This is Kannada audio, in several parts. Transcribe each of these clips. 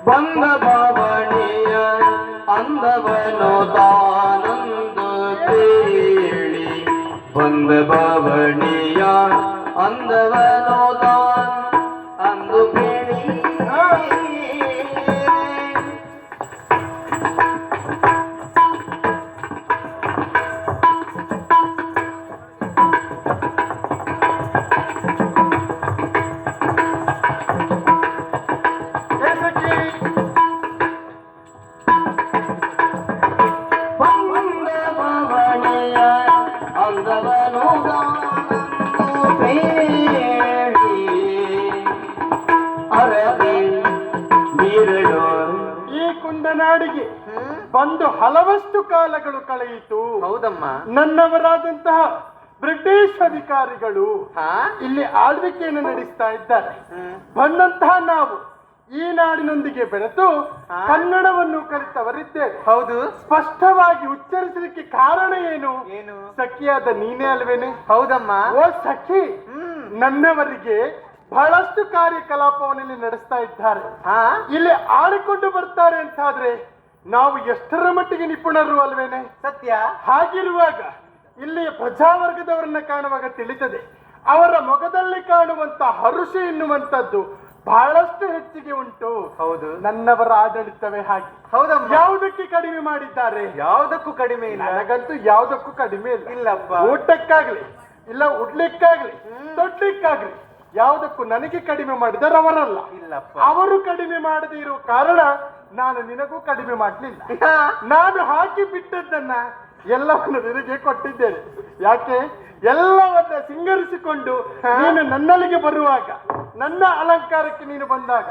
ಬಂದ ಭಾವನೆಯ ಅಂದವನು ತಾನಂದು ಕೇಳಿ ಬಂದ ಭಾವನೆಯ ಅಂದವನು ತಾನ್ ಅಂದು ಕೇಳಿ ಈ ಕುಂದನಾಡಿಗೆ ಬಂದು ಹಲವಷ್ಟು ಕಾಲಗಳು ಕಳೆಯಿತು. ಹೌದಮ್ಮ. ನನ್ನವರಾದಂತಹ ಬ್ರಿಟಿಷ್ ಅಧಿಕಾರಿಗಳು ಇಲ್ಲಿ ಆಳ್ವಿಕೆಯನ್ನು ನಡೆಸ್ತಾ ಇದ್ದಾರೆ. ಬಂದಂತಹ ನಾವು ಈ ನಾಡಿನೊಂದಿಗೆ ಬೆರೆತು ಕನ್ನಡವನ್ನು ಕಲಿತವರಿದ್ದೇವೆ. ಹೌದು. ಸ್ಪಷ್ಟವಾಗಿ ಉಚ್ಚರಿಸಲಿಕ್ಕೆ ಕಾರಣ ಏನು? ಏನು? ಸಖಿಯಾದ ನೀನೇ ಅಲ್ವೇನೆ? ಹೌದಮ್ಮ. ಓ ಸಖಿ, ನನ್ನವರಿಗೆ ಬಹಳಷ್ಟು ಕಾರ್ಯಕಲಾಪವನ್ನು ನಡೆಸ್ತಾ ಇದ್ದಾರೆ. ಇಲ್ಲಿ ಆಡಿಕೊಂಡು ಬರ್ತಾರೆ ಅಂತಾದ್ರೆ ನಾವು ಎಷ್ಟರ ಮಟ್ಟಿಗೆ ನಿಪುಣರು ಅಲ್ವೇನೆ? ಸತ್ಯ. ಹಾಗಿರುವಾಗ ಇಲ್ಲಿಯ ಪ್ರಜಾವರ್ಗದವರನ್ನ ಕಾಣುವಾಗ ತಿಳಿತದೆ, ಅವರ ಮೊಗದಲ್ಲಿ ಕಾಣುವಂತ ಹರುಷ ಎನ್ನುವಂತದ್ದು ಬಹಳಷ್ಟು ಹೆಚ್ಚಿಗೆ ಉಂಟು. ಹೌದು. ನನ್ನವರ ಆಡಳಿತವೇ ಹಾಗೆ. ಹೌದಮ್ಮ. ಯಾವುದಕ್ಕೆ ಕಡಿಮೆ ಮಾಡಿದ್ದಾರೆ? ಯಾವುದಕ್ಕೂ ಕಡಿಮೆ ಇಲ್ಲ. ನನಗಂತೂ ಯಾವುದಕ್ಕೂ ಕಡಿಮೆ ಇಲ್ಲ. ಇಲ್ಲಪ್ಪ. ಊಟಕ್ಕಾಗ್ಲಿ, ಇಲ್ಲ ಉಡ್ಲಿಕ್ಕಾಗ್ಲಿ, ತೊಡ್ಲಿಕ್ಕಾಗ್ಲಿ ಯಾವುದಕ್ಕೂ ನನಗೆ ಕಡಿಮೆ ಮಾಡಿದರೆ ಅವರಲ್ಲ. ಇಲ್ಲಪ್ಪ. ಅವರು ಕಡಿಮೆ ಮಾಡದೇ ಇರುವ ಕಾರಣ ನಾನು ನಿನಗೂ ಕಡಿಮೆ ಮಾಡಲಿಲ್ಲ. ನಾನು ಹಾಕಿ ಬಿಟ್ಟದ್ದನ್ನ ಎಲ್ಲವನ್ನು ನಿನಗೆ ಕೊಟ್ಟಿದ್ದೇನೆ. ಯಾಕೆ? ಎಲ್ಲವನ್ನ ಸಿಂಗರಿಸಿಕೊಂಡು ನೀನು ನನ್ನಲ್ಲಿಗೆ ಬರುವಾಗ, ನನ್ನ ಅಲಂಕಾರಕ್ಕೆ ನೀನು ಬಂದಾಗ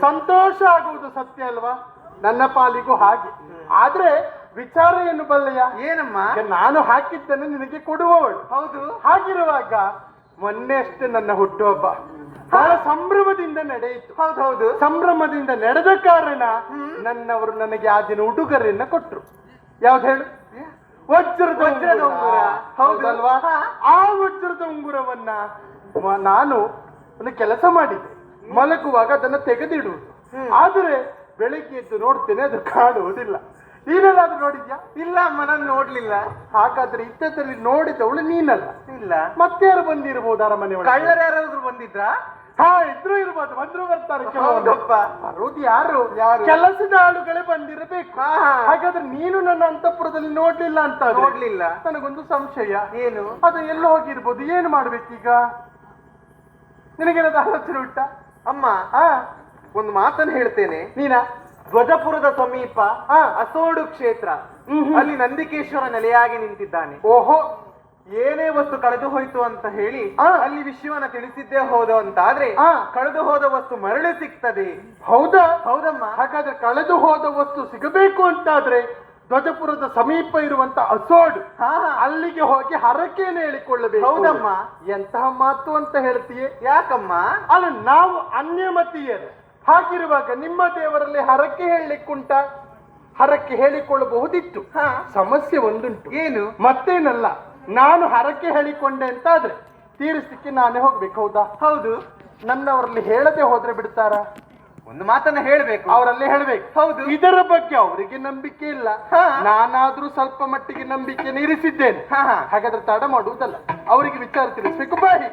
ಸಂತೋಷ ಆಗುವುದು ಸತ್ಯ ಅಲ್ವಾ? ನನ್ನ ಪಾಲಿಗೂ ಹಾಗೆ. ಆದ್ರೆ ವಿಚಾರ ಏನು ಬಲ್ಲೆಯ? ಏನಮ್ಮ? ನಾನು ಹಾಕಿದ್ದನ್ನು ನಿನಗೆ ಕೊಡುವವಳು. ಹೌದು. ಹಾಗಿರುವಾಗ ಮೊನ್ನೆ ಅಷ್ಟೇ ನನ್ನ ಹುಟ್ಟುಹಬ್ಬ ಬಹಳ ಸಂಭ್ರಮದಿಂದ ನಡೆಯಿತು. ಹೌದೌದು. ಸಂಭ್ರಮದಿಂದ ನಡೆದ ಕಾರಣ ನನ್ನವರು ನನಗೆ ಆ ದಿನ ಉಡುಗೊರೆಯನ್ನ ಕೊಟ್ರು. ಯಾವ್ದು ಹೇಳು? ವಜ್ರದ ಉಂಗುರ. ಹೌದಲ್ವಾ? ಆ ವಜ್ರದ ಉಂಗುರವನ್ನ ನಾನು ಒಂದು ಕೆಲಸ ಮಾಡಿದ್ದೆ. ಮಲಗುವಾಗ ಅದನ್ನ ತೆಗೆದಿಡುವುದು. ಆದರೆ ಬೆಳಿಗ್ಗೆ ಎದ್ದು ನೋಡ್ತೇನೆ, ಅದು ಕಾಣುವುದಿಲ್ಲ. ನೀನೆಲ್ಲಾದ್ರೂ ನೋಡಿದ್ಯಾ? ಇಲ್ಲ ಅಮ್ಮ, ನಾನು ನೋಡ್ಲಿಲ್ಲ. ಹಾಗಾದ್ರೆ ಇದ್ದದಲ್ಲಿ ನೋಡಿದವಳು ನೀನಲ್ಲ. ಇಲ್ಲ. ಮತ್ತೆ ಯಾರು ಬಂದಿರಬಹುದು ಅರಮನೆ ಒಳಗೆ? ಕಳ್ಳರು ಯಾರಾದ್ರೂ ಬಂದಿದ್ರಾ? ಹಾ, ಇದ್ರು ಇರ್ಬೋದು. ಬಂದ್ರು ಬರ್ತಾರೆ. ಹೌದಪ್ಪ. ಬರೋದು ಯಾರು? ಕೆಲಸದ ಆಳುಗಳೇ ಬಂದಿರಬೇಕು. ಹಾಗಾದ್ರೆ ನೀನು ನನ್ನ ಅಂತಃಪುರದಲ್ಲಿ ನೋಡ್ಲಿಲ್ಲ ಅಂತ? ನೋಡ್ಲಿಲ್ಲ. ನನಗೊಂದು ಸಂಶಯ. ಏನು? ಅದು ಎಲ್ಲ ಹೋಗಿರ್ಬೋದು. ಏನು ಮಾಡ್ಬೇಕೀಗ? ನಿನಗೇನಾದ ಆಲೋಚನೆ ಉಂಟಾ? ಅಮ್ಮ, ಒಂದು ಮಾತನ್ನು ಹೇಳ್ತೇನೆ. ನೀನ ಧ್ವಜಪುರದ ಸಮೀಪ ಅಸೋಡು ಕ್ಷೇತ್ರ, ಅಲ್ಲಿ ನಂದಿಕೇಶ್ವರ ನೆಲೆಯಾಗಿ ನಿಂತಿದ್ದಾನೆ. ಓಹೋ. ಏನೇ ವಸ್ತು ಕಳೆದು ಹೋಯ್ತು ಅಂತ ಹೇಳಿ ಅಲ್ಲಿ ವಿಷಯವನ್ನ ತಿಳಿಸಿದ್ದೇ ಹೋದ ಅಂತಾದ್ರೆ ಕಳೆದು ಹೋದ ವಸ್ತು ಮರಳಿ ಸಿಗ್ತದೆ. ಹೌದಾ? ಹೌದಮ್ಮ. ಹಾಗಾದ್ರೆ ಕಳೆದು ಹೋದ ವಸ್ತು ಸಿಗಬೇಕು ಅಂತಾದ್ರೆ ಧ್ವಜಪುರದ ಸಮೀಪ ಇರುವಂತ ಅಸೋಡು, ಅಲ್ಲಿಗೆ ಹೋಗಿ ಹರಕೆಯನ್ನು ಹೇಳಿಕೊಳ್ಳಬೇಕು. ಹೌದಮ್ಮ. ಎಂತಹ ಮಾತು ಅಂತ ಹೇಳ್ತೀಯೇ? ಯಾಕಮ್ಮ? ಅಲ್ಲ, ನಾವು ಅನ್ಯಮತೀಯರು. ಹಾಗಿರುವಾಗ ನಿಮ್ಮ ದೇವರಲ್ಲಿ ಹರಕೆ ಹೇಳಲಿಕ್ಕುಂಟ? ಹರಕೆ ಹೇಳಿಕೊಳ್ಳಬಹುದಿತ್ತು. ಸಮಸ್ಯೆ ಒಂದುಂಟು. ಏನು? ಮತ್ತೇನಲ್ಲ, ನಾನು ಹರಕೆ ಹೇಳಿಕೊಂಡೆ ಅಂತಾದ್ರೆ ತೀರಿಸಲಿಕ್ಕೆ ನಾನೇ ಹೋಗ್ಬೇಕು. ಹೌದಾ? ಹೌದು. ನನ್ನವರಲ್ಲಿ ಹೇಳದೆ ಹೋದ್ರೆ ಬಿಡ್ತಾರ? ಒಂದು ಮಾತನ್ನ ಹೇಳ್ಬೇಕು, ಅವರಲ್ಲೇ ಹೇಳ್ಬೇಕು. ಹೌದು. ಇದರ ಬಗ್ಗೆ ಅವರಿಗೆ ನಂಬಿಕೆ ಇಲ್ಲ. ನಾನಾದ್ರೂ ಸ್ವಲ್ಪ ಮಟ್ಟಿಗೆ ನಂಬಿಕೆ ಇರಿಸಿದ್ದೇನೆ. ಹಾಗಾದ್ರೆ ತಡ ಮಾಡುವುದಲ್ಲ, ಅವರಿಗೆ ವಿಚಾರ ತಿಳಿಸ್ಬೇಕು. ಬಾಯಿ